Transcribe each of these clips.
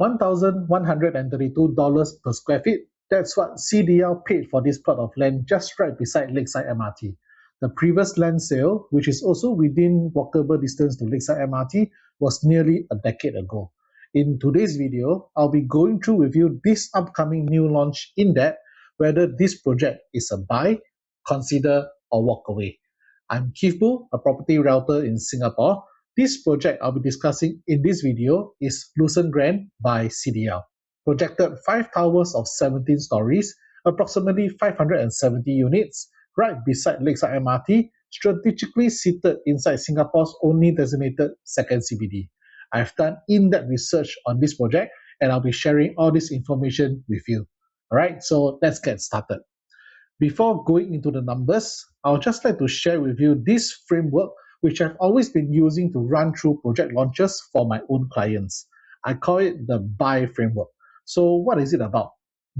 $1,132 per square feet. That's what CDL paid for this plot of land just right beside Lakeside MRT. The previous land sale, which is also within walkable distance to Lakeside MRT, was nearly a decade ago. In today's video, I'll be going through with you this upcoming new launch in depth, whether this project is a buy, consider, or walk away. I'm Keith Boo, a property realtor in Singapore. This project I'll be discussing in this video is Lucerne Grand by CDL. Projected 5 towers of 17 stories, approximately 570 units, right beside Lakeside MRT, strategically seated inside Singapore's only designated second CBD. I've done in-depth research on this project and I'll be sharing all this information with you. Alright, so let's get started. Before going into the numbers, I would just like to share with you this framework which I've always been using to run through project launches for my own clients. I call it the buy framework. So what is it about?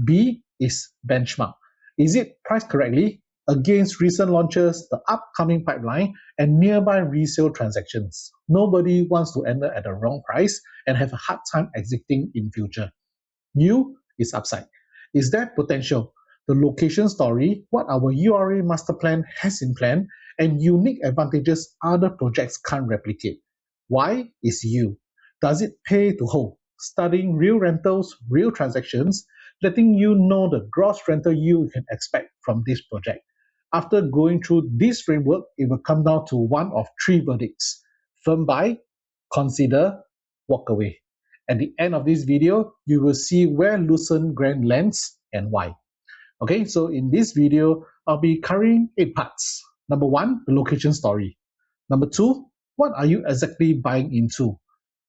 B is benchmark. Is it priced correctly against recent launches, the upcoming pipeline, and nearby resale transactions? Nobody wants to enter at the wrong price and have a hard time exiting in future. U is upside. Is there potential? The location story, what our URA master plan has in plan, and unique advantages other projects can't replicate. Y is U. Does it pay to hold? Studying real rentals, real transactions, letting you know the gross rental yield you can expect from this project. After going through this framework, it will come down to one of 3 verdicts: firm buy, consider, walk away. At the end of this video, you will see where Lucerne Grand lands and why. Okay, so in this video, I'll be covering 8 parts. Number 1, the location story. Number 2, what are you exactly buying into?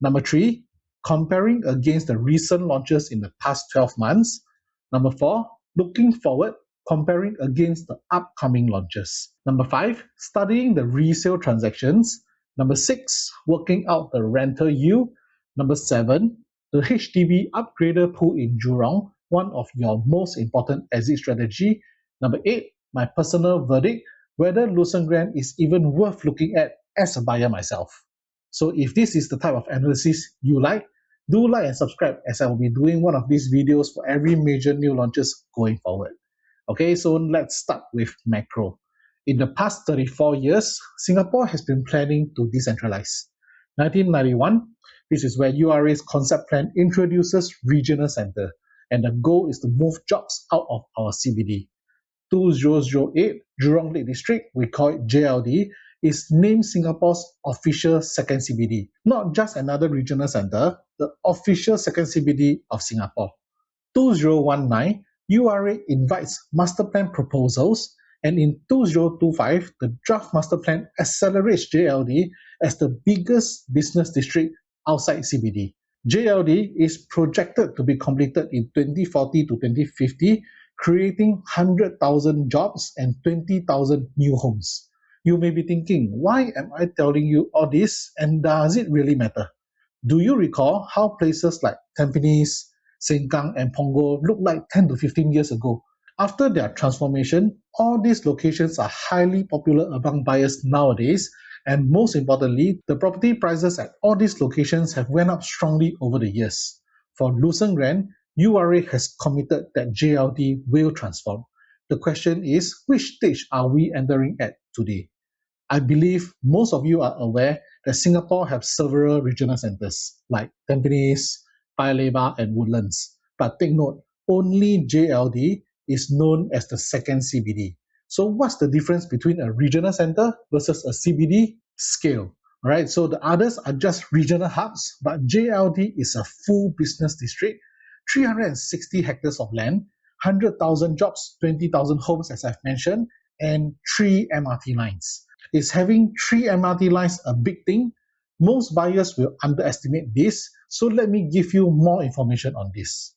Number 3, comparing against the recent launches in the past 12 months. Number 4, looking forward, comparing against the upcoming launches. Number 5, studying the resale transactions. Number 6, working out the rental yield. Number 7, the HDB upgrader pool in Jurong, one of your most important exit strategy. Number 8, my personal verdict, whether Lucerne Grand is even worth looking at as a buyer myself. So if this is the type of analysis you like, do like and subscribe, as I will be doing one of these videos for every major new launches going forward. Okay, so let's start with macro. In the past 34 years, Singapore has been planning to decentralize. 1991, this is where URA's concept plan introduces regional center, and the goal is to move jobs out of our CBD. 2008, Jurong Lake District, we call it JLD, is named Singapore's official second CBD. Not just another regional center, the official second CBD of Singapore. 2019, URA invites master plan proposals, and in 2025, the draft master plan accelerates JLD as the biggest business district outside CBD. JLD is projected to be completed in 2040 to 2050, creating 100,000 jobs and 20,000 new homes. You may be thinking, why am I telling you all this, and does it really matter? Do you recall how places like Tampines, Sengkang, and Punggol looked like 10 to 15 years ago? After their transformation, all these locations are highly popular among buyers nowadays, and most importantly, the property prices at all these locations have went up strongly over the years. For Lucerne Grand, URA has committed that JLD will transform. The question is, which stage are we entering at today? I believe most of you are aware that Singapore have several regional centers like Tampines, Paya Lebar, and Woodlands. But take note, only JLD is known as the second CBD. So what's the difference between a regional center versus a CBD? Scale. Alright, so the others are just regional hubs, but JLD is a full business district, 360 hectares of land, 100,000 jobs, 20,000 homes as I've mentioned, and 3 MRT lines. Is having 3 MRT lines a big thing? Most buyers will underestimate this, so let me give you more information on this.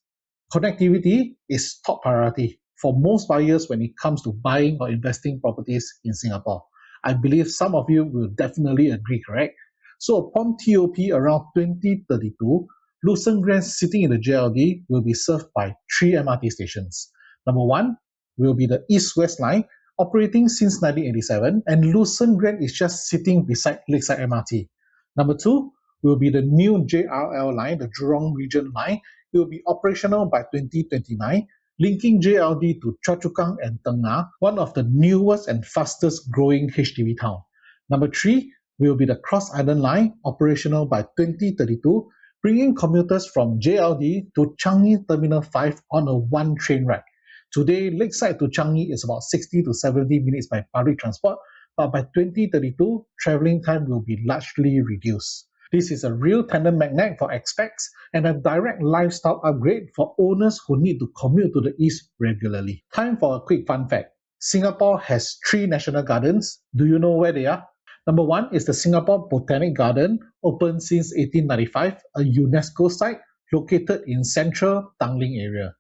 Connectivity is top priority for most buyers when it comes to buying or investing properties in Singapore. I believe some of you will definitely agree, correct? So upon TOP around 2032, Lucerne Grand sitting in the JLD will be served by 3 MRT stations. Number 1 will be the East-West line, operating since 1987, and Lucerne Grand is just sitting beside Lakeside MRT. Number 2 will be the new JRL line, the Jurong Region line. It will be operational by 2029, linking JLD to Choa Chu Kang and Teng Nga, one of the newest and fastest growing HDB town. Number 3 will be the Cross Island line, operational by 2032, bringing commuters from JLD to Changi Terminal 5 on a one train ride. Today, Lakeside to Changi is about 60 to 70 minutes by public transport, but by 2032, travelling time will be largely reduced. This is a real tandem magnet for expats and a direct lifestyle upgrade for owners who need to commute to the east regularly. Time for a quick fun fact. Singapore has 3 national gardens. Do you know where they are? Number 1 is the Singapore Botanic Garden, opened since 1895, a UNESCO site located in central Tanglin area.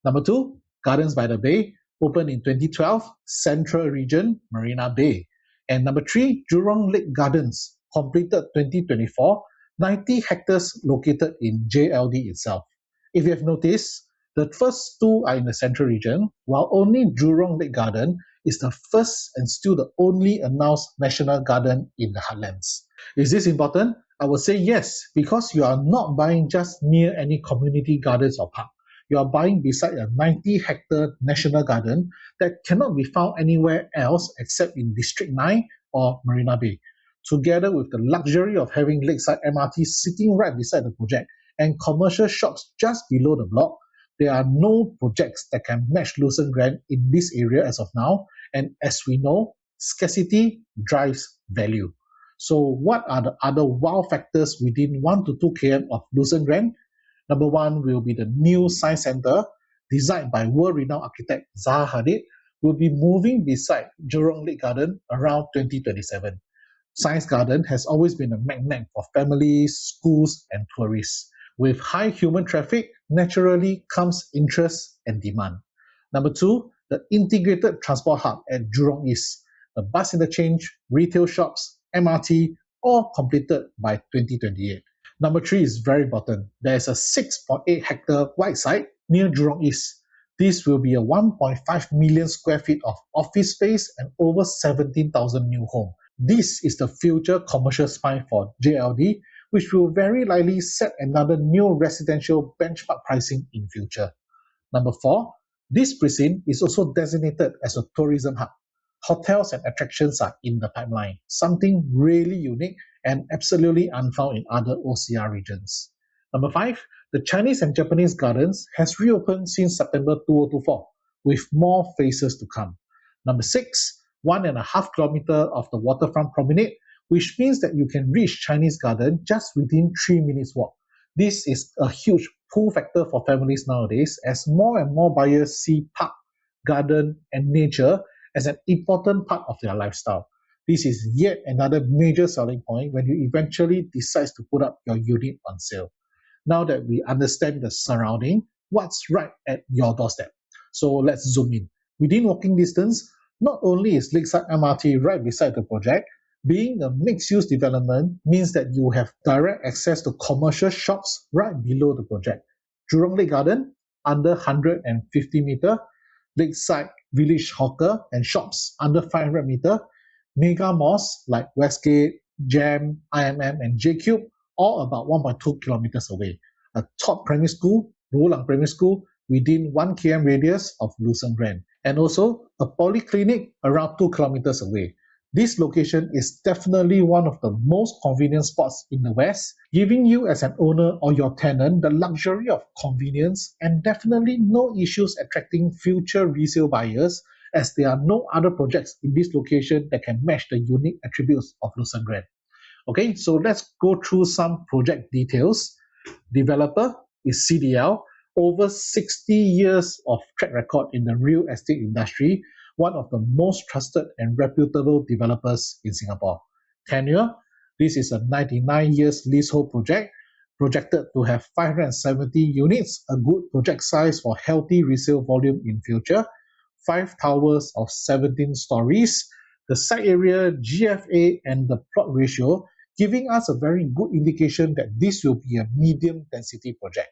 Number 2, Gardens by the Bay, opened in 2012, Central Region, Marina Bay. And number 3, Jurong Lake Gardens, completed 2024, 90 hectares located in JLD itself. If you have noticed, the first 2 are in the Central Region, while only Jurong Lake Garden is the first and still the only announced national garden in the heartlands. Is this important? I would say yes, because you are not buying just near any community gardens or park. You are buying beside a 90-hectare national garden that cannot be found anywhere else except in District 9 or Marina Bay. Together with the luxury of having Lakeside MRT sitting right beside the project and commercial shops just below the block, there are no projects that can match Lucerne Grand in this area as of now. And as we know, scarcity drives value. So what are the other wow factors within 1 to 2 km of Lucerne Grand? Number 1 will be the new Science Centre, designed by world-renowned architect Zaha Hadid, will be moving beside Jurong Lake Garden around 2027. Science Garden has always been a magnet for families, schools, and tourists. With high human traffic, naturally comes interest and demand. Number 2, the integrated transport hub at Jurong East. The bus interchange, retail shops, MRT, all completed by 2028. Number 3 is very important. There is a 6.8 hectare wide site near Jurong East. This will be a 1.5 million square feet of office space and over 17,000 new homes. This is the future commercial spine for JLD, which will very likely set another new residential benchmark pricing in future. Number 4, this precinct is also designated as a tourism hub. Hotels and attractions are in the pipeline, something really unique and absolutely unfound in other OCR regions. Number 5, the Chinese and Japanese gardens has reopened since September 2024, with more phases to come. Number 6, 1.5 kilometers of the waterfront promenade, which means that you can reach Chinese garden just within 3 minutes walk. This is a huge pull factor for families nowadays, as more and more buyers see park, garden, and nature as an important part of their lifestyle. This is yet another major selling point when you eventually decide to put up your unit on sale. Now that we understand the surrounding, what's right at your doorstep? So let's zoom in. Within walking distance, not only is Lakeside MRT right beside the project, being a mixed-use development means that you have direct access to commercial shops right below the project. Jurong Lake Garden, under 150 meter, Lakeside Village Hawker and shops under 500 meter, mega malls like Westgate, GEM, IMM, and JCube, all about 1.2 kilometers away. A top primary school, Rolang Primary School, within 1 km radius of Lucerne Grand, and also a polyclinic around 2 kilometers away. This location is definitely one of the most convenient spots in the West, giving you as an owner or your tenant the luxury of convenience and definitely no issues attracting future resale buyers, as there are no other projects in this location that can match the unique attributes of Lucerne Grand. Okay, so let's go through some project details. Developer is CDL, over 60 years of track record in the real estate industry, one of the most trusted and reputable developers in Singapore. Tenure, this is a 99 years leasehold project, projected to have 570 units, a good project size for healthy resale volume in future, 5 towers of 17 stories, the site area, GFA, and the plot ratio, giving us a very good indication that this will be a medium density project.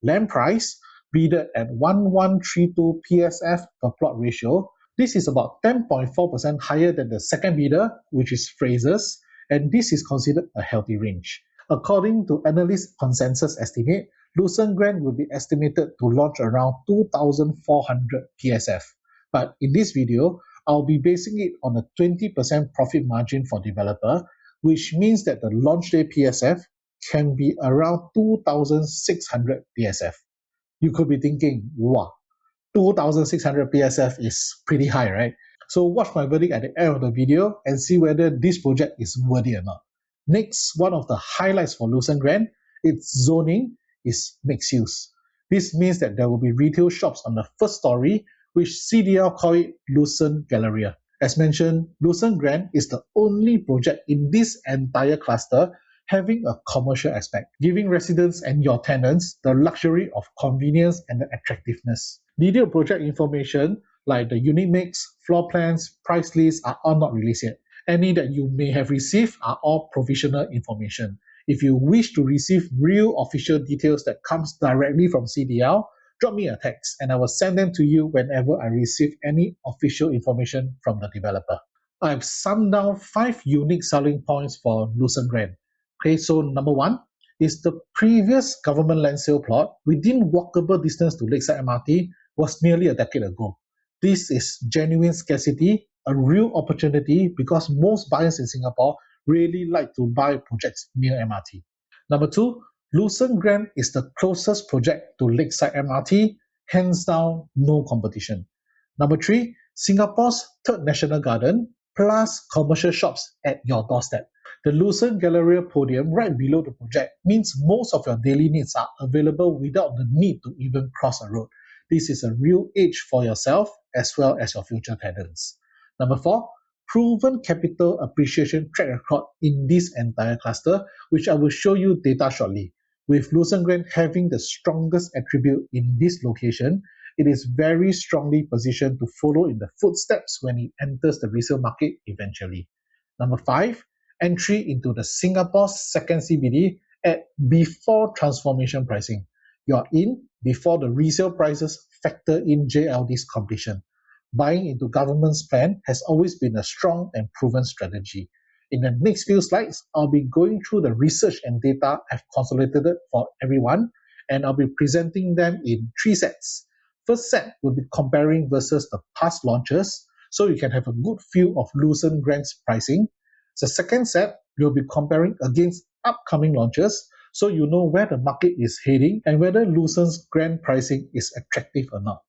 Land price, bidded at 1132 PSF per plot ratio. This is about 10.4% higher than the second bidder, which is Fraser's, and this is considered a healthy range. According to analyst consensus estimate, Lucerne Grand will be estimated to launch around 2,400 PSF. But in this video, I'll be basing it on a 20% profit margin for developer, which means that the launch day PSF can be around 2,600 PSF. You could be thinking, wow, 2,600 PSF is pretty high, right? So watch my verdict at the end of the video and see whether this project is worthy or not. Next, one of the highlights for Lucerne Grand, its zoning is mixed use. This means that there will be retail shops on the first story, which CDL call it Lucerne Galleria. As mentioned, Lucerne Grand is the only project in this entire cluster having a commercial aspect, giving residents and your tenants the luxury of convenience and the attractiveness. Detailed project information like the unit mix, floor plans, price lists are all not released yet. Any that you may have received are all provisional information. If you wish to receive real official details that comes directly from CDL, drop me a text and I will send them to you whenever I receive any official information from the developer. I've summed down 5 unique selling points for Lucerne Grand. Okay, so number 1 is the previous government land sale plot within walkable distance to Lakeside MRT was nearly a decade ago. This is genuine scarcity, a real opportunity because most buyers in Singapore really like to buy projects near MRT. Number 2, Lucerne Grand is the closest project to Lakeside MRT, hands down, no competition. Number 3, Singapore's third national garden plus commercial shops at your doorstep. The Lucerne Galleria podium right below the project means most of your daily needs are available without the need to even cross a road. This is a real edge for yourself as well as your future tenants. Number 4, proven capital appreciation track record in this entire cluster, which I will show you data shortly. With Lucerne Grand having the strongest attribute in this location, it is very strongly positioned to follow in the footsteps when it enters the resale market eventually. Number 5, entry into the Singapore's second CBD at before transformation pricing. You're in before the resale prices factor in JLD's completion. Buying into government's plan has always been a strong and proven strategy. In the next few slides, I'll be going through the research and data I've consolidated for everyone, and I'll be presenting them in 3 sets. First set will be comparing versus the past launches, so you can have a good feel of Lucerne Grand's pricing. The second set will be comparing against upcoming launches, so you know where the market is heading and whether Lucerne's Grand pricing is attractive or not.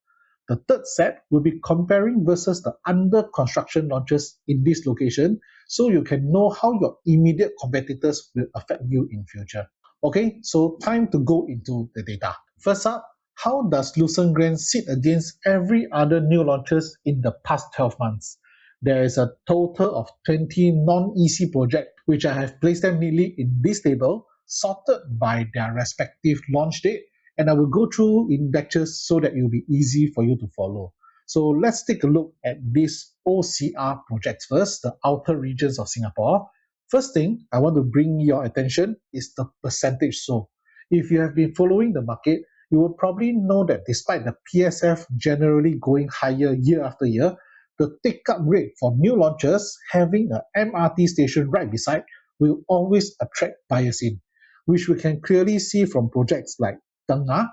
The third set will be comparing versus the under construction launches in this location, so you can know how your immediate competitors will affect you in future. Okay, so time to go into the data. First up, how does Lucerne Grand sit against every other new launches in the past 12 months? There is a total of 20 non-EC projects, which I have placed them neatly in this table, sorted by their respective launch date, and I will go through in lectures so that it will be easy for you to follow. So let's take a look at these OCR projects first, the outer regions of Singapore. First thing I want to bring your attention is the percentage sold. If you have been following the market, you will probably know that despite the PSF generally going higher year after year, the take-up rate for new launches having an MRT station right beside will always attract buyers in, which we can clearly see from projects like Tengah,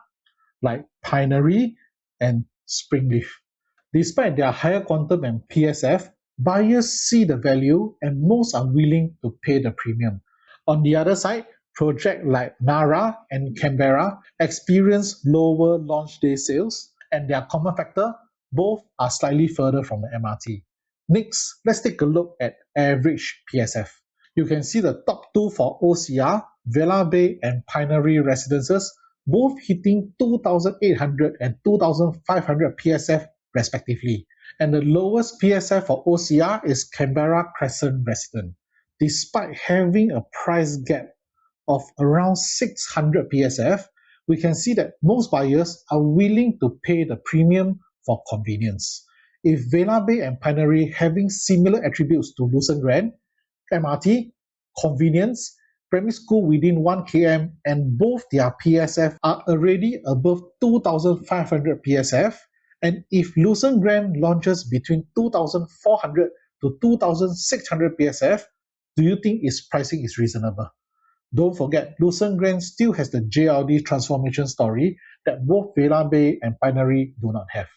like Pinery, and Springleaf. Despite their higher quantum and PSF, buyers see the value and most are willing to pay the premium. On the other side, projects like Nara and Canberra experience lower launch day sales, and their common factor, both are slightly further from the MRT. Next, let's take a look at average PSF. You can see the top 2 for OCR, Villa Bay and Pinery residences, both hitting 2,800 and 2,500 PSF respectively. And the lowest PSF for OCR is Canberra Crescent resident. Despite having a price gap of around 600 PSF, we can see that most buyers are willing to pay the premium for convenience. If Villa Bay and Pinery having similar attributes to Lucerne Grand, MRT, convenience, primary school within 1 km, and both their PSF are already above 2,500 PSF, and if Lucerne Grand launches between 2,400 to 2,600 PSF, do you think its pricing is reasonable? Don't forget, Lucerne Grand still has the JLD transformation story that both Vela Bay and Pinery do not have.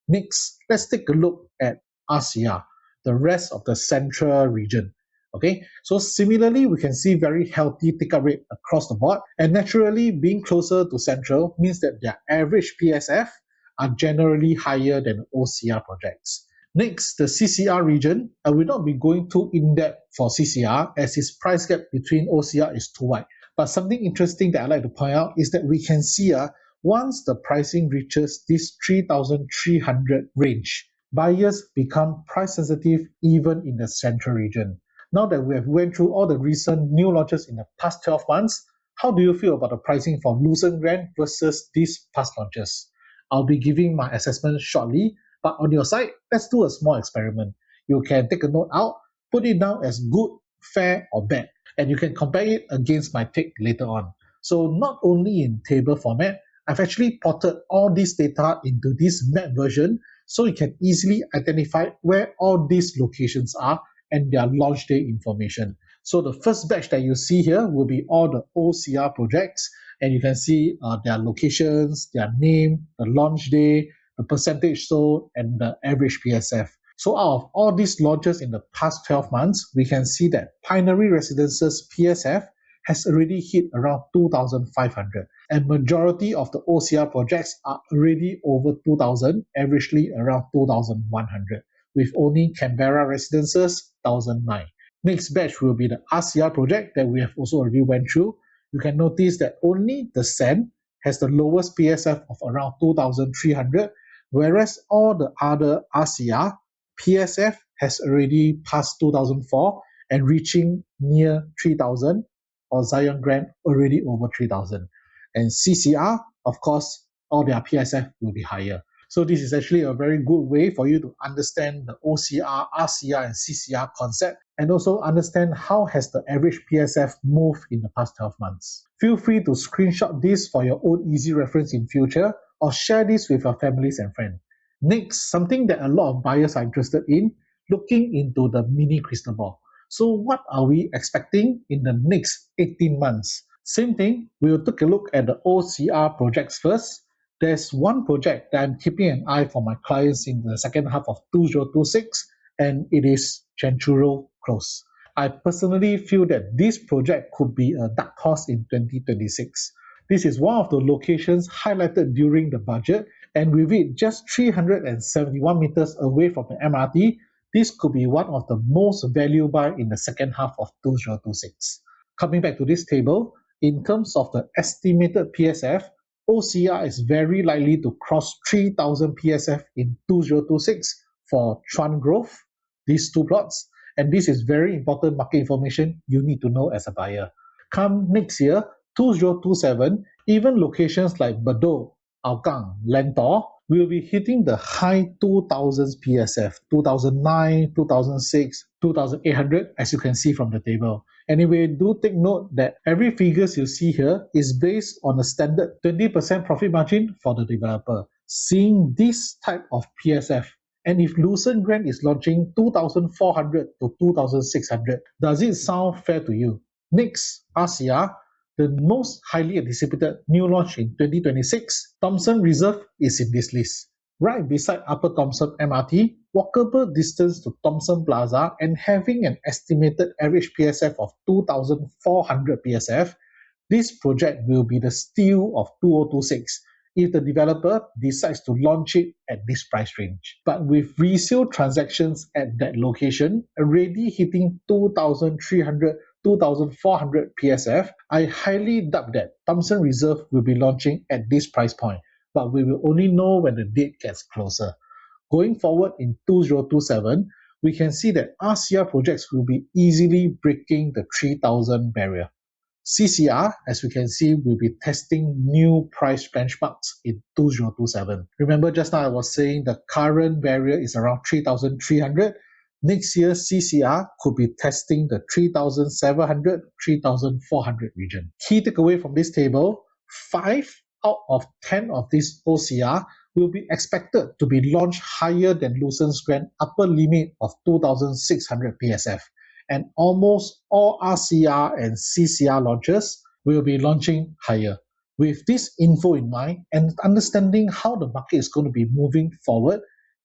Next, let's take a look at RCR, the rest of the central region. Okay, so similarly, we can see very healthy take-up rate across the board, and naturally, being closer to central means that their average PSF are generally higher than OCR projects. Next, the CCR region. I will not be going too in-depth for CCR as its price gap between OCR is too wide. But something interesting that I like to point out is that we can see once the pricing reaches this 3,300 range, buyers become price sensitive even in the central region. Now that we have went through all the recent new launches in the past 12 months, how do you feel about the pricing for Lucerne Grand versus these past launches? I'll be giving my assessment shortly, but on your side, let's do a small experiment. You can take a note out, put it down as good, fair, or bad, and you can compare it against my take later on. So not only in table format, I've actually plotted all this data into this map version so you can easily identify where all these locations are and their launch day information. So the first batch that you see here will be all the OCR projects, and you can see their locations, their name, the launch day, the percentage sold, and the average PSF. So out of all these launches in the past 12 months, we can see that Pinery Residences PSF has already hit around 2,500, and majority of the OCR projects are already over 2,000, averagely around 2,100, with only Canberra Residences 1,009. Next batch will be the RCR project that we have also already went through. You can notice that only the Sand has the lowest PSF of around 2,300, whereas all the other RCR PSF has already passed 2004 and reaching near 3,000, or Zion Grand already over 3,000. And CCR, of course, all their PSF will be higher. So this is actually a very good way for you to understand the OCR, RCR, and CCR concept, and also understand how has the average PSF moved in the past 12 months. Feel free to screenshot this for your own easy reference in future, or share this with your families and friends. Next, something that a lot of buyers are interested in, looking into the mini crystal ball. So what are we expecting in the next 18 months? Same thing, we'll take a look at the OCR projects first. There's one project that I'm keeping an eye for my clients in the second half of 2026, and it is Changi Close. I personally feel that this project could be a dark horse in 2026. This is one of the locations highlighted during the budget, and with it just 371 meters away from the MRT, this could be one of the most value buy in the second half of 2026. Coming back to this table, in terms of the estimated PSF, OCR is very likely to cross 3,000 PSF in 2026 for Chuan Grove, these two plots, and this is very important market information you need to know as a buyer. Come next year, 2027, even locations like Bedok, Hougang, Lentor will be hitting the high 2000s PSF, 2009, 2006, 2800, as you can see from the table. Anyway, do take note that every figures you see here is based on a standard 20% profit margin for the developer. Seeing this type of PSF, and if Lucerne Grand is launching 2,400 to 2,600, does it sound fair to you? Next, RCR, the most highly anticipated new launch in 2026, Thomson Reserve is in this list. Right beside Upper Thomson MRT, walkable distance to Thomson Plaza, and having an estimated average PSF of 2,400 PSF, this project will be the steal of 2026 if the developer decides to launch it at this price range. But with resale transactions at that location already hitting 2,300 2,400 PSF, I highly doubt that Thomson Reserve will be launching at this price point, but we will only know when the date gets closer. Going forward in 2027, we can see that RCR projects will be easily breaking the 3,000 barrier. CCR, as we can see, will be testing new price benchmarks in 2027. Remember just now I was saying the current barrier is around 3,300. Next year, CCR could be testing the 3,700, 3,400 region. Key takeaway from this table, 5 out of 10 of these OCR will be expected to be launched higher than Lucerne Grand upper limit of 2,600 PSF. and almost all RCR and CCR launches will be launching higher. With this info in mind and understanding how the market is going to be moving forward,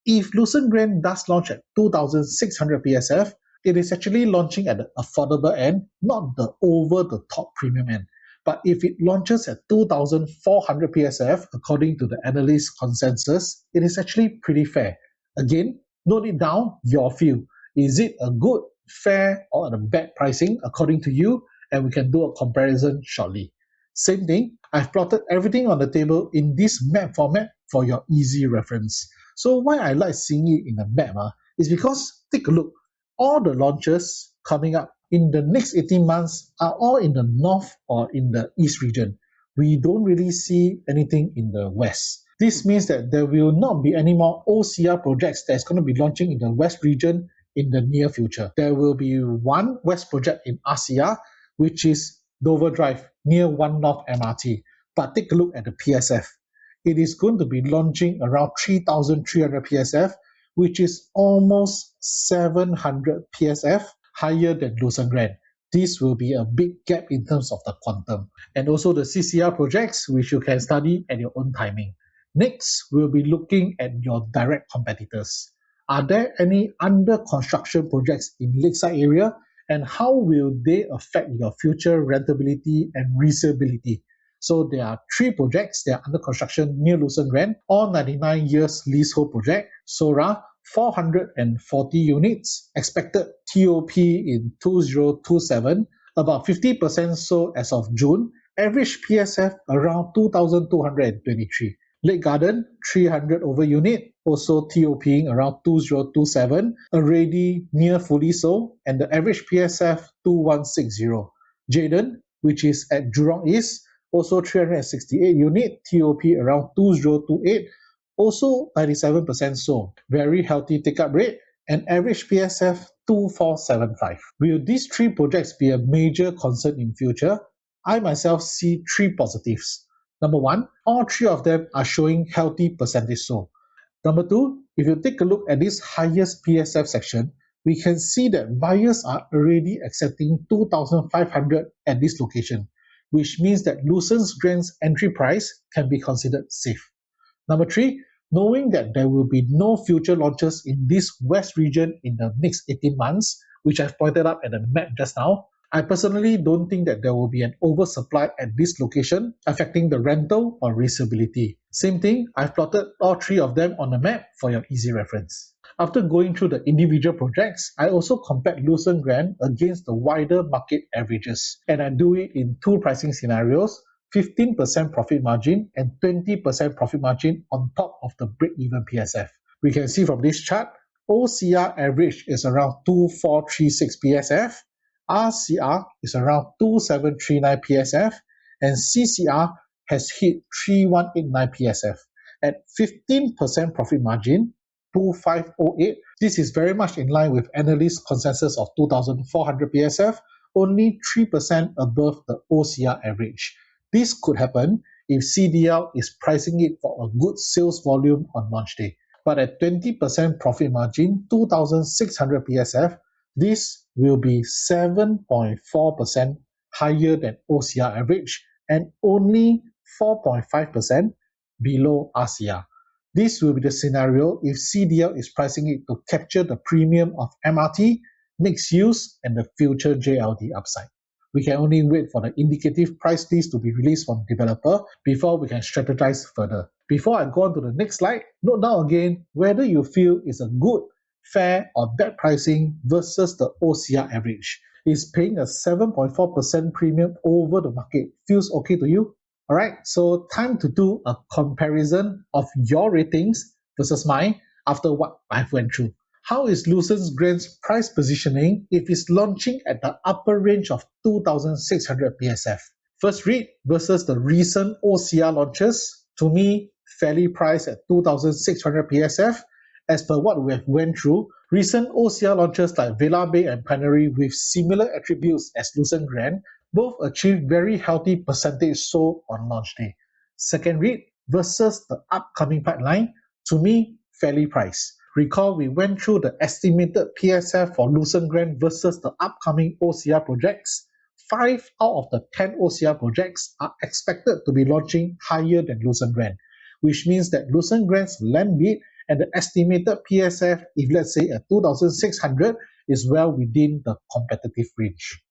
if Lucerne Grand does launch at 2,600 PSF, it is actually launching at the affordable end, not the over-the-top premium end. But if it launches at 2,400 PSF, according to the analyst consensus, it is actually pretty fair. Again, note it down, your view. Is it a good, fair, or a bad pricing according to you? And we can do a comparison shortly. Same thing, I've plotted everything on the table in this map format for your easy reference. So why I like seeing it in a map is because, take a look, all the launches coming up in the next 18 months are all in the north or in the east region. We don't really see anything in the west. This means that there will not be any more OCR projects that's going to be launching in the west region in the near future. There will be one west project in RCR, which is Dover Drive near One North MRT. But take a look at the PSF. It is going to be launching around 3,300 PSF, which is almost 700 PSF higher than Lucerne Grand. This will be a big gap in terms of the quantum. And also the CCR projects, which you can study at your own timing. Next, we'll be looking at your direct competitors. Are there any under construction projects in Lakeside area, and how will they affect your future rentability and resaleability? So there are 3 projects that are under construction near Lucerne Grand, all 99 years leasehold project, SORA, 440 units, expected TOP in 2027, about 50% sold as of June, average PSF around 2,223. Lake Garden, 300 over unit, also TOPing around 2027, already near fully sold, and the average PSF 2160. Jayden, which is at Jurong East, also 368 unit, TOP around 2028, also 97% sold. Very healthy take-up rate, and average PSF 2475. Will these 3 projects be a major concern in future? I myself see 3 positives. Number 1, all 3 of them are showing healthy percentage sold. Number 2, if you take a look at this highest PSF section, we can see that buyers are already accepting 2,500 at this location, which means that Lucerne Grand's entry price can be considered safe. Number 3, knowing that there will be no future launches in this west region in the next 18 months, which I've pointed out at the map just now, I personally don't think that there will be an oversupply at this location affecting the rental or resaleability. Same thing, I've plotted all 3 of them on the map for your easy reference. After going through the individual projects, I also compared Lucerne Grand against the wider market averages, and I do it in 2 pricing scenarios, 15% profit margin and 20% profit margin on top of the break-even PSF. We can see from this chart, OCR average is around 2436 PSF, RCR is around 2739 PSF, and CCR has hit 3189 PSF. At 15% profit margin, 2508, this is very much in line with analyst consensus of 2400 PSF, only 3% above the OCR average. This could happen if CDL is pricing it for a good sales volume on launch day. But at 20% profit margin, 2,600 PSF, this will be 7.4% higher than OCR average and only 4.5% below RCR. This will be the scenario if CDL is pricing it to capture the premium of MRT, mixed use, and the future JLD upside. We can only wait for the indicative price list to be released from developer before we can strategize further. Before I go on to the next slide, note down again whether you feel is a good, fair, or bad pricing versus the OCR average. Is paying a 7.4% premium over the market feels okay to you? Alright, so time to do a comparison of your ratings versus mine after what I've went through. How is Lucerne Grand's price positioning if it's launching at the upper range of 2,600 PSF? First read versus the recent OCR launches, to me, fairly priced at 2,600 PSF. As per what we have went through, recent OCR launches like Villa Bay and Pioneer with similar attributes as Lucerne Grand both achieved very healthy percentage sold on launch day. Second read versus the upcoming pipeline, to me, fairly priced. Recall we went through the estimated PSF for Lucerne Grand versus the upcoming OCR projects. 5 out of the 10 OCR projects are expected to be launching higher than Lucerne Grand, which means that Lucerne Grand's land bid and the estimated PSF, if let's say a 2,600, is well within the competitive range.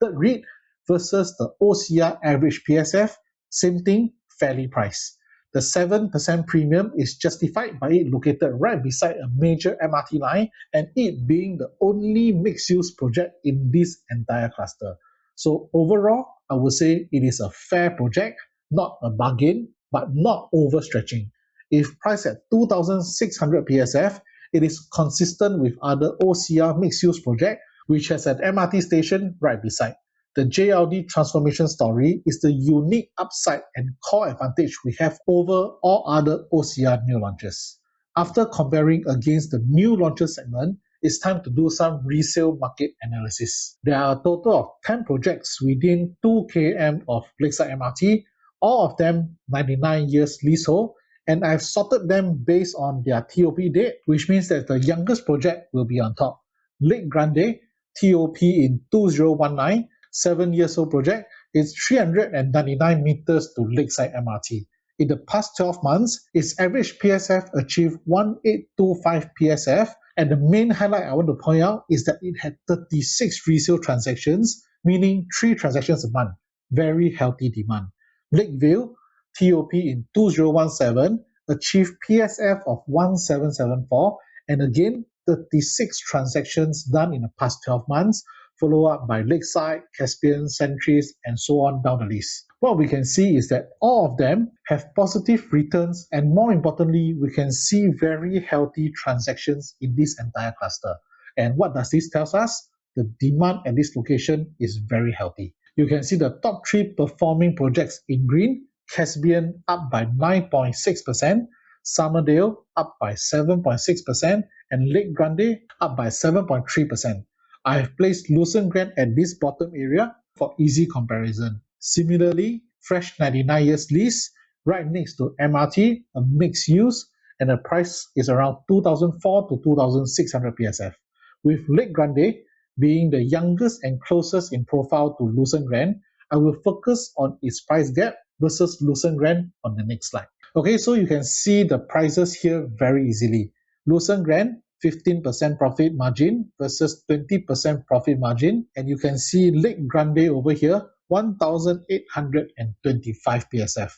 Third read versus the OCR average PSF, same thing, fairly priced. The 7% premium is justified by it located right beside a major MRT line and it being the only mixed-use project in this entire cluster. So overall, I would say it is a fair project, not a bargain, but not overstretching. If priced at 2,600 PSF, it is consistent with other OCR mixed-use project which has an MRT station right beside. The JLD transformation story is the unique upside and core advantage we have over all other OCR new launches. After comparing against the new launches segment, it's time to do some resale market analysis. There are a total of 10 projects within 2 km of Lakeside MRT, all of them 99 years leasehold, and I've sorted them based on their TOP date, which means that the youngest project will be on top. Lake Grande, TOP in 2019, 7 years old project, is 399 meters to Lakeside MRT. In the past 12 months, its average PSF achieved 1825 PSF, and the main highlight I want to point out is that it had 36 resale transactions, meaning 3 transactions a month. Very healthy demand. Lakeville, TOP in 2017, achieved PSF of 1774, and again, 36 transactions done in the past 12 months, followed up by Lakeside, Caspian, Centris, and so on down the list. What we can see is that all of them have positive returns, and more importantly, we can see very healthy transactions in this entire cluster. And what does this tell us? The demand at this location is very healthy. You can see the top 3 performing projects in green: Caspian up by 9.6%, Summerdale up by 7.6%, and Lake Grande up by 7.3%. I have placed Lucerne Grand at this bottom area for easy comparison. Similarly, fresh 99 years lease, right next to MRT, a mixed use, and the price is around 2,400 to 2,600 PSF. With Lake Grande being the youngest and closest in profile to Lucerne Grand, I will focus on its price gap versus Lucerne Grand on the next slide. Okay, so you can see the prices here very easily. Lucerne Grand, 15% profit margin versus 20% profit margin, and you can see Lake Grande over here, 1,825 PSF.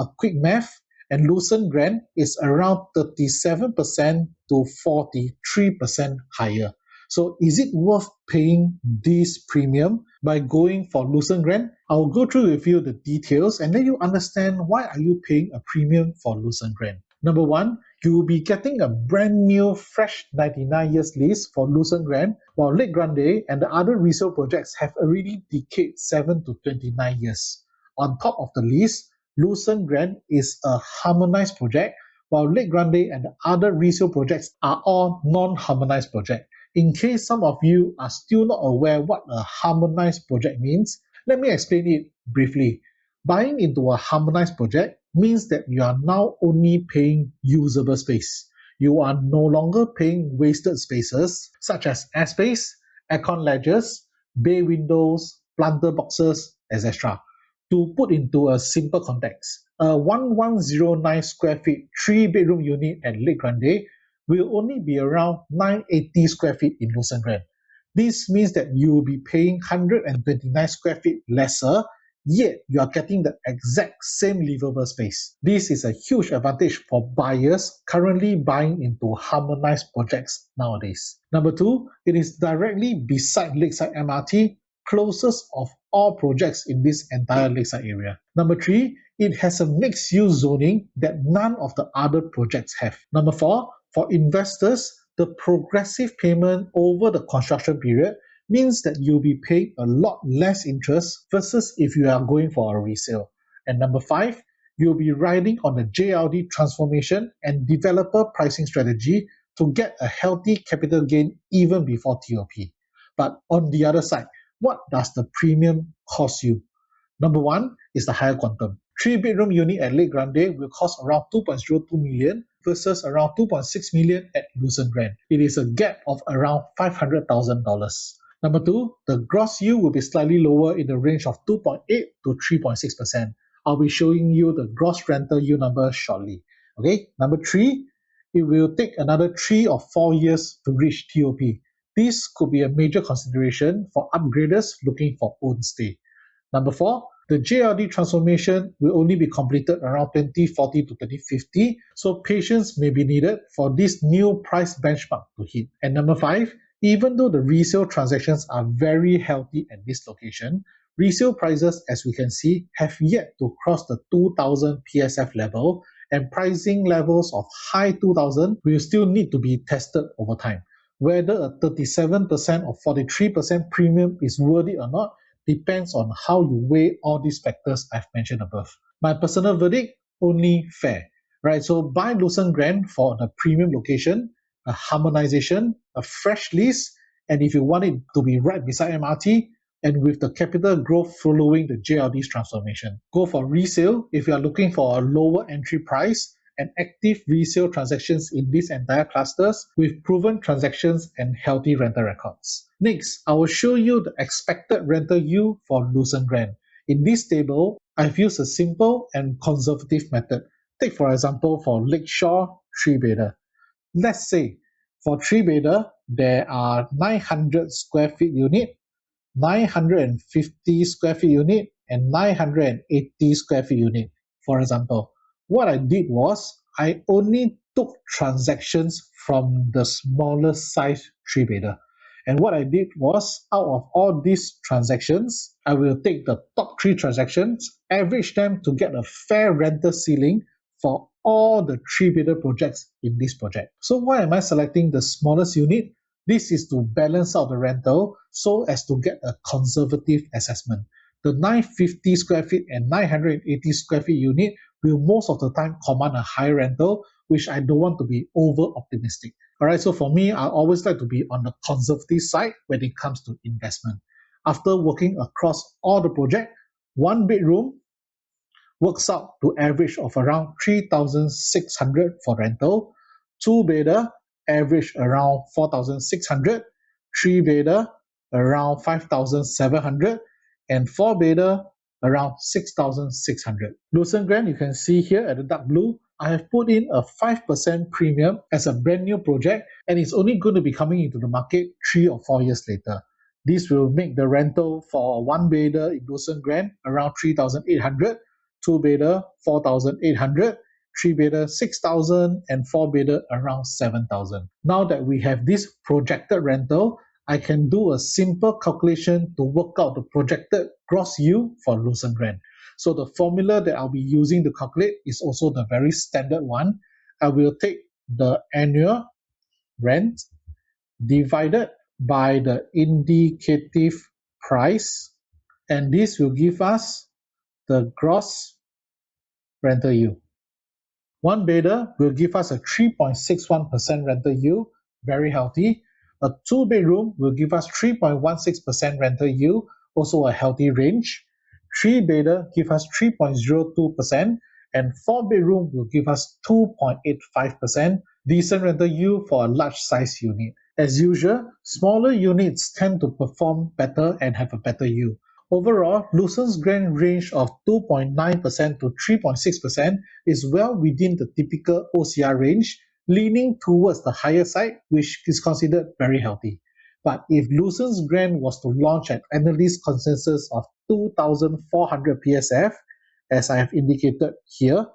A quick math, and Lucerne Grand is around 37% to 43% higher. So is it worth paying this premium by going for Lucerne Grand? I'll go through with you the details and let you understand why are you paying a premium for Lucerne Grand. Number 1, you will be getting a brand new fresh 99 years lease for Lucerne Grand, while Lake Grande and the other resale projects have already decayed 7 to 29 years. On top of the lease, Lucerne Grand is a harmonized project, while Lake Grande and the other resale projects are all non-harmonized projects. In case some of you are still not aware what a harmonized project means, let me explain it briefly. Buying into a harmonized project means that you are now only paying usable space. You are no longer paying wasted spaces such as airspace, aircon ledges, bay windows, planter boxes, etc. To put into a simple context, a 1109 square feet 3-bedroom unit at Lake Grande will only be around 980 square feet in Lucerne Grand. This means that you will be paying 129 square feet lesser, yet you are getting the exact same livable space. This is a huge advantage for buyers currently buying into harmonized projects nowadays. Number 2, it is directly beside Lakeside MRT, closest of all projects in this entire Lakeside area. Number 3, it has a mixed-use zoning that none of the other projects have. Number 4, for investors, the progressive payment over the construction period means that you'll be paying a lot less interest versus if you are going for a resale. And number 5, you'll be riding on the JLD transformation and developer pricing strategy to get a healthy capital gain even before TOP. But on the other side, what does the premium cost you? Number 1 is the higher quantum. 3-bedroom unit at Lake Grande will cost around 2.02 million versus around 2.6 million at Lucerne Grand. It is a gap of around $500,000. Number 2, the gross yield will be slightly lower in the range of 2.8 to 3.6%. I'll be showing you the gross rental yield number shortly. Okay, number 3, it will take another 3 or 4 years to reach TOP. This could be a major consideration for upgraders looking for own stay. Number 4, the JLD transformation will only be completed around 2040 to 2050, so patience may be needed for this new price benchmark to hit. And number 5, even though the resale transactions are very healthy at this location, resale prices, as we can see, have yet to cross the 2000 PSF level, and pricing levels of high 2000 will still need to be tested over time. Whether a 37% or 43% premium is worth it or not depends on how you weigh all these factors I've mentioned above. My personal verdict, only fair. Right, so buy Lucerne Grand for the premium location, a harmonization, a fresh lease, and if you want it to be right beside MRT, and with the capital growth following the JLD's transformation. Go for resale if you are looking for a lower entry price and active resale transactions in these entire clusters with proven transactions and healthy rental records. Next, I will show you the expected rental yield for Lucerne Grand. In this table, I've used a simple and conservative method. Take for example for Lakeshore 3-bedder. Let's say for 3-bedder, there are 900 square feet unit, 950 square feet unit, and 980 square feet unit. For example, what I did was I only took transactions from the smallest size 3-bedder. And what I did was, out of all these transactions, I will take the top 3 transactions, average them to get a fair rental ceiling for all the 3-bedder projects in this project. So why am I selecting the smallest unit? This is to balance out the rental so as to get a conservative assessment. The 950 square feet and 980 square feet unit will most of the time command a high rental, which I don't want to be over optimistic. Alright, so for me, I always like to be on the conservative side when it comes to investment. After working across all the project, 1 bedroom works out to average of around 3,600 for rental, 2-bedder average around 4,600, 3-bedder around 5,700, and 4-bedder around 6,600. Lucerne Grand, you can see here at the dark blue, I have put in a 5% premium as a brand new project, and it's only going to be coming into the market 3 or 4 years later. This will make the rental for a 1-bedder in Lucerne Grand around 3,800, 2-bedder 4,800, 3-bedder 6,000, and 4-bedder around 7,000. Now that we have this projected rental, I can do a simple calculation to work out the projected gross yield for Lucerne Grand. So the formula that I'll be using to calculate is also the very standard one. I will take the annual rent divided by the indicative price, and this will give us the gross rental yield. 1-bedder will give us a 3.61% rental yield, very healthy. A 2-bedroom will give us 3.16% rental yield, also a healthy range. 3-bedder give us 3.02%, and 4-bedroom will give us 2.85%, decent rental yield for a large size unit. As usual, smaller units tend to perform better and have a better yield. Overall, Lucerne's Grand range of 2.9% to 3.6% is well within the typical OCR range, leaning towards the higher side, which is considered very healthy. But if Lucerne's Grand was to launch at analyst consensus of 2,400 PSF, as I have indicated here,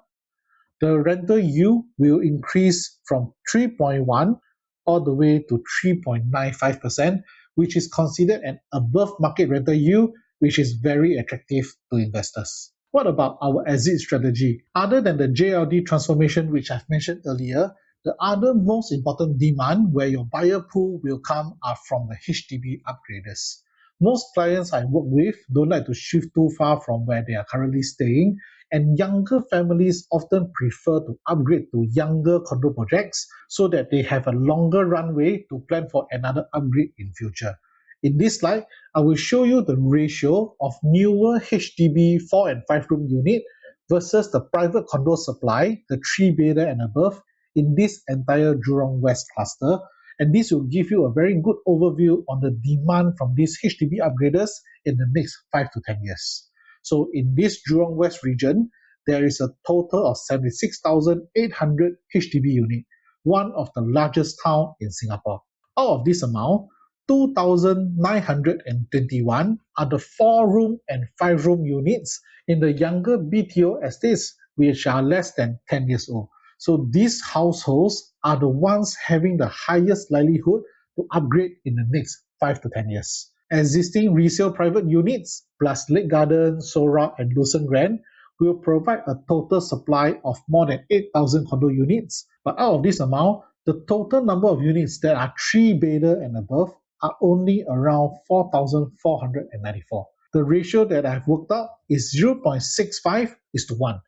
the rental yield will increase from 3.1 all the way to 3.95%, which is considered an above market rental yield, which is very attractive to investors. What about our exit strategy? Other than the JLD transformation, which I've mentioned earlier, the other most important demand where your buyer pool will come are from the HDB upgraders. Most clients I work with don't like to shift too far from where they are currently staying, and younger families often prefer to upgrade to younger condo projects so that they have a longer runway to plan for another upgrade in future. In this slide, I will show you the ratio of newer HDB 4 and 5 room unit versus the private condo supply, the 3-bedder and above, in this entire Jurong West cluster. And this will give you a very good overview on the demand from these HDB upgraders in the next 5 to 10 years. So in this Jurong West region, there is a total of 76,800 HDB units, one of the largest towns in Singapore. Out of this amount, 2,921 are the 4-room and 5-room units in the younger BTO estates, which are less than 10 years old. So these households are the ones having the highest likelihood to upgrade in the next 5 to 10 years. Existing resale private units plus Lake Garden, Sora, and Lucerne Grand will provide a total supply of more than 8,000 condo units. But out of this amount, the total number of units that are 3-bedder and above are only around 4,494. The ratio that I've worked out is 0.65:1.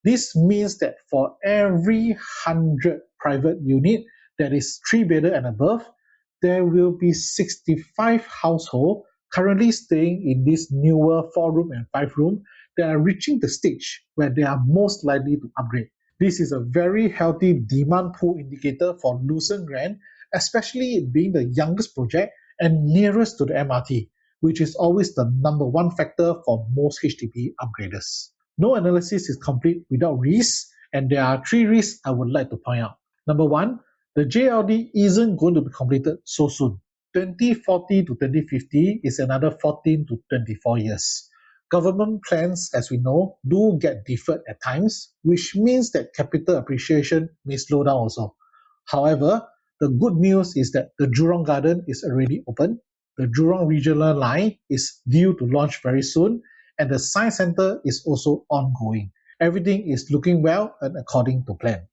This means that for every 100 private unit that is 3-bedder and above, there will be 65 households currently staying in this newer 4-room and 5-room that are reaching the stage where they are most likely to upgrade. This is a very healthy demand pool indicator for Lucerne Grand, especially it being the youngest project and nearest to the MRT, which is always the number one factor for most HDB upgraders. No analysis is complete without risks, and there are 3 risks I would like to point out. Number 1, the JLD isn't going to be completed so soon. 2040 to 2050 is another 14 to 24 years. Government plans, as we know, do get deferred at times, which means that capital appreciation may slow down also. However, the good news is that the Jurong Garden is already open, the Jurong Regional Line is due to launch very soon, and the Science Centre is also ongoing. Everything is looking well and according to plan.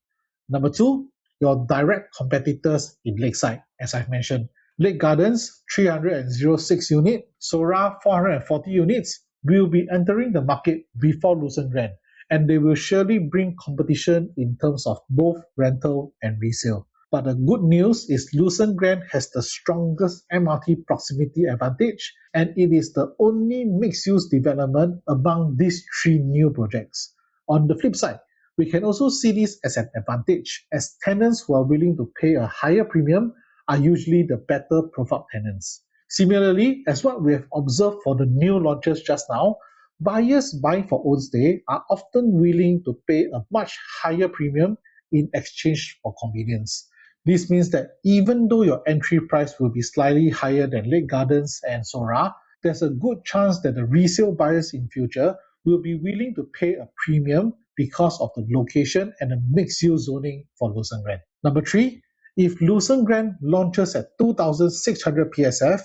Number 2, your direct competitors in Lakeside, as I've mentioned. Lake Gardens, 306 units, Sora, 440 units, will be entering the market before Lucerne Grand, and they will surely bring competition in terms of both rental and resale. But the good news is Lucerne Grand has the strongest MRT proximity advantage, and it is the only mixed-use development among these 3 new projects. On the flip side, we can also see this as an advantage, as tenants who are willing to pay a higher premium are usually the better profile tenants. Similarly, as what we have observed for the new launches just now, buyers buying for own stay are often willing to pay a much higher premium in exchange for convenience. This means that even though your entry price will be slightly higher than Lake Gardens and Sora, there's a good chance that the resale buyers in future will be willing to pay a premium because of the location and the mixed-use zoning for Lucerne Grand. Number 3, if Lucerne Grand launches at 2,600 PSF,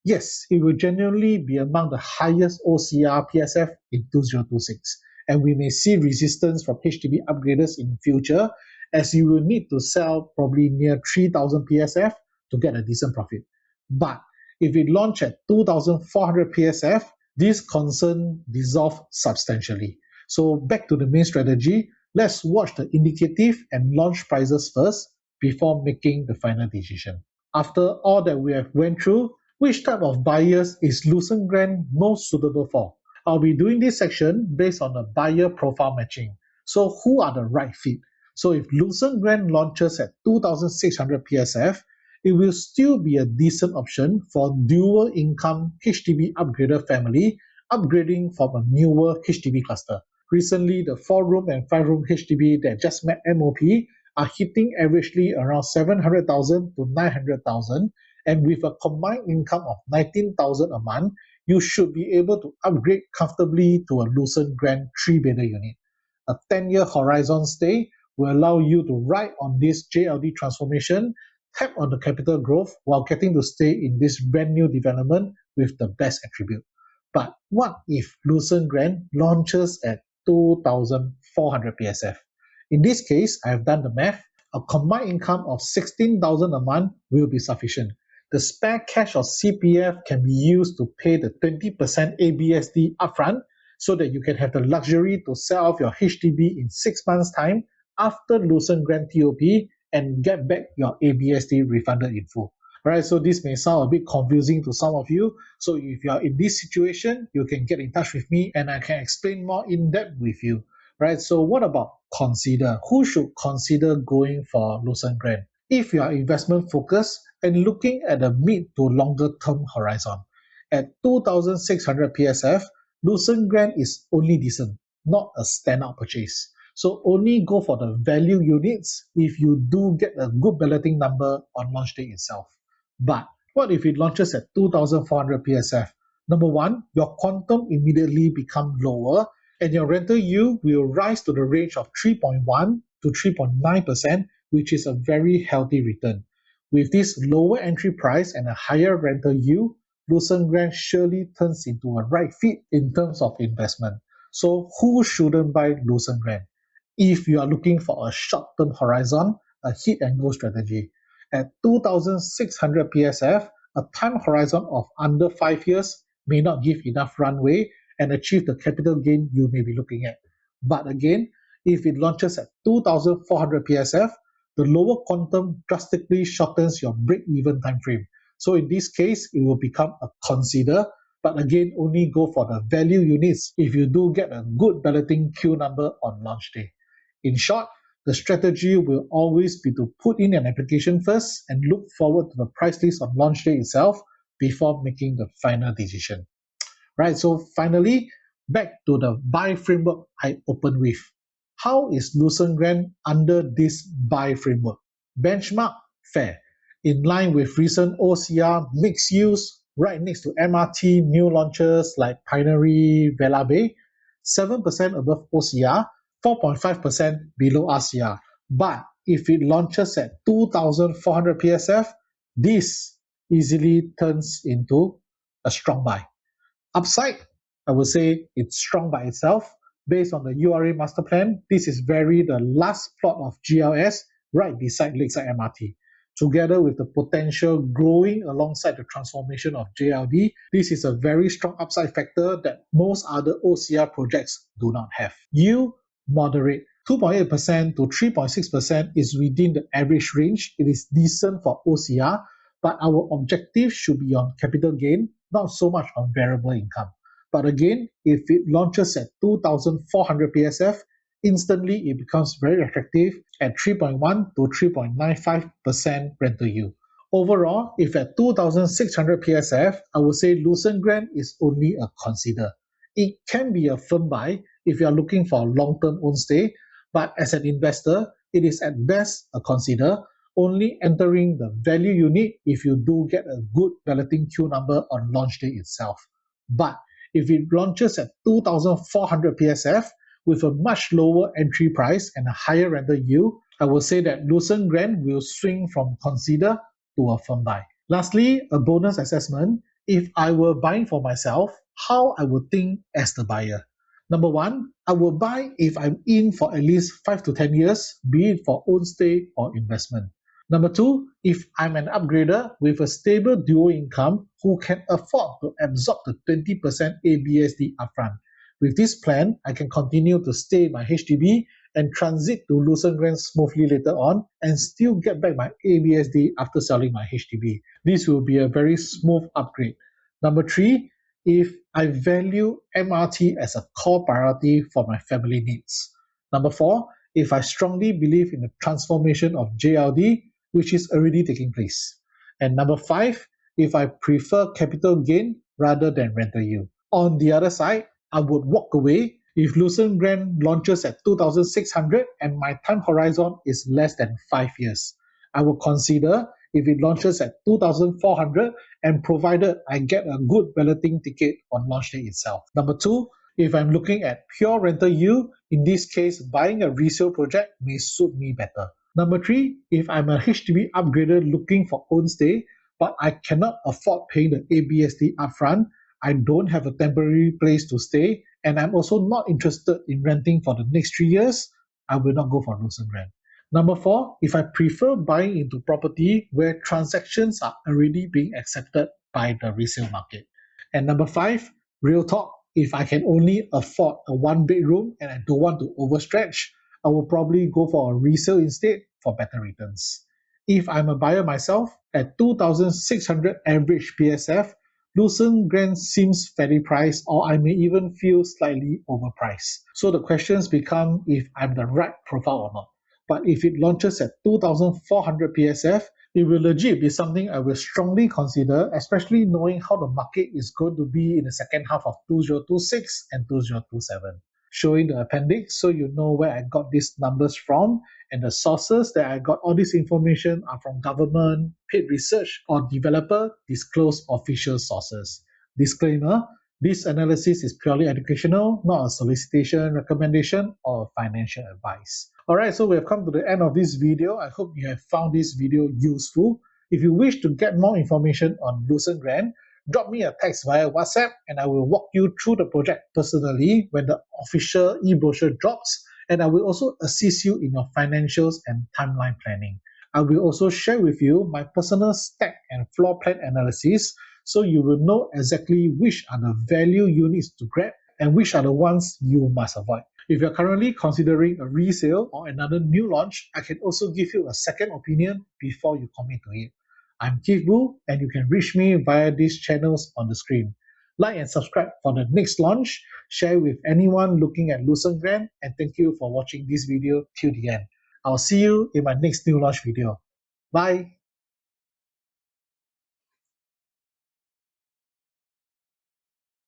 yes, it will genuinely be among the highest OCR PSF in 2026, and we may see resistance from HDB upgraders in future, as you will need to sell probably near 3,000 PSF to get a decent profit. But if it launch at 2,400 PSF, this concern dissolve substantially. So back to the main strategy, let's watch the indicative and launch prices first before making the final decision. After all that we have went through, which type of buyers is Lucerne Grand most suitable for? I'll be doing this section based on the buyer profile matching. So who are the right fit? So if Lucerne Grand launches at 2,600 PSF, it will still be a decent option for dual income HDB upgrader family upgrading from a newer HDB cluster. Recently, the 4-room and 5-room HDB that just met MOP are hitting averagely around 700,000 to 900,000, and with a combined income of 19,000 a month, you should be able to upgrade comfortably to a Lucerne Grand 3-bedder unit. A 10-year horizon stay will allow you to ride on this JLD transformation, tap on the capital growth while getting to stay in this brand new development with the best attribute. But what if Lucerne Grand launches at 2,400 PSF? In this case, I have done the math. A combined income of 16,000 a month will be sufficient. The spare cash or CPF can be used to pay the 20% ABSD upfront so that you can have the luxury to sell off your HDB in 6 months' time after Lucerne Grand TOP and get back your ABSD refunded in full. Alright, so this may sound a bit confusing to some of you. So if you are in this situation, you can get in touch with me and I can explain more in depth with you. right? So what about consider? Who should consider going for Lucerne Grand? If you are investment focused and looking at a mid to longer term horizon, at 2,600 PSF, Lucerne Grand is only decent, not a standout purchase. So only go for the value units if you do get a good balloting number on launch day itself. But what if it launches at 2,400 PSF? Number one, your quantum immediately become lower and your rental yield will rise to the range of 3.1 to 3.9%, which is a very healthy return. With this lower entry price and a higher rental yield, Lucerne Grand surely turns into a right fit in terms of investment. So who shouldn't buy Lucerne Grand? If you are looking for a short-term horizon, a hit and go strategy. At 2,600 PSF, a time horizon of under 5 years may not give enough runway and achieve the capital gain you may be looking at. But again, if it launches at 2,400 PSF, the lower quantum drastically shortens your break-even time frame. So in this case, it will become a consider, but again, only go for the value units if you do get a good balloting queue number on launch day. In short, the strategy will always be to put in an application first and look forward to the price list on launch day itself before making the final decision. Right, so finally, back to the buy framework I opened with. How is Lucerne Grand under this buy framework? Benchmark, fair. In line with recent OCR mixed use, right next to MRT new launches like Pioneer Vela Bay, 7% above OCR, 4.5% below RCR. But if it launches at 2,400 PSF, this easily turns into a strong buy. Upside, I would say it's strong by itself. Based on the URA master plan, this is very the last plot of GLS right beside Lakeside MRT. Together with the potential growing alongside the transformation of JLD, this is a very strong upside factor that most other OCR projects do not have. Yield, moderate. 2.8% to 3.6% is within the average range. It is decent for OCR, but our objective should be on capital gain, not so much on variable income. But again, if it launches at 2,400 PSF, instantly it becomes very attractive at 3.1 to 3.95% rental yield. Overall, if at 2,600 PSF, I would say Lucerne Grand is only a consider. It can be a firm buy if you are looking for a long-term own stay, but as an investor, it is at best a consider, only entering the value unit if you do get a good balloting queue number on launch day itself. But if it launches at 2,400 PSF with a much lower entry price and a higher rental yield, I will say that Lucerne Grand will swing from consider to a firm buy. Lastly, a bonus assessment. If I were buying for myself, how I would think as the buyer. Number one, I will buy if I'm in for at least 5 to 10 years, be it for own stay or investment. Number two, if I'm an upgrader with a stable dual income who can afford to absorb the 20% ABSD upfront. With this plan, I can continue to stay in my HDB and transit to Lucerne Grand smoothly later on and still get back my ABSD after selling my HDB. This will be a very smooth upgrade. Number three, if I value MRT as a core priority for my family needs. Number four, if I strongly believe in the transformation of JLD, which is already taking place. And number five, if I prefer capital gain rather than rental yield. On the other side, I would walk away if Lucerne Grand launches at 2,600 and my time horizon is less than 5 years. I will consider if it launches at 2,400 and provided I get a good balloting ticket on launch day itself. Number two, if I'm looking at pure rental yield, in this case, buying a resale project may suit me better. Number three, if I'm a HDB upgrader looking for own stay, but I cannot afford paying the ABSD upfront, I don't have a temporary place to stay, and I'm also not interested in renting for the next 3 years, I will not go for Lucerne Grand. Number four, if I prefer buying into property where transactions are already being accepted by the resale market. And number five, real talk, if I can only afford a one bedroom and I don't want to overstretch, I will probably go for a resale instead for better returns. If I'm a buyer myself, at 2,600 average PSF, Lucerne Grand seems fairly priced, or I may even feel slightly overpriced. So the questions become if I'm the right profile or not. But if it launches at 2,400 PSF, it will legit be something I will strongly consider, especially knowing how the market is going to be in the second half of 2026 and 2027. Showing the appendix so you know where I got these numbers from, and the sources that I got all this information are from government, paid research, or developer disclosed official sources. Disclaimer: this analysis is purely educational, not a solicitation, recommendation, or financial advice. Alright, so we have come to the end of this video. I hope you have found this video useful. If you wish to get more information on Lucerne Grand, drop me a text via WhatsApp and I will walk you through the project personally when the official e-brochure drops, and I will also assist you in your financials and timeline planning. I will also share with you my personal stack and floor plan analysis so you will know exactly which are the value units to grab and which are the ones you must avoid. If you're currently considering a resale or another new launch, I can also give you a second opinion before you commit to it. I'm Keith Boo, and you can reach me via these channels on the screen. Like and subscribe for the next launch, share with anyone looking at Lucerne Grand, and thank you for watching this video till the end. I'll see you in my next new launch video. Bye!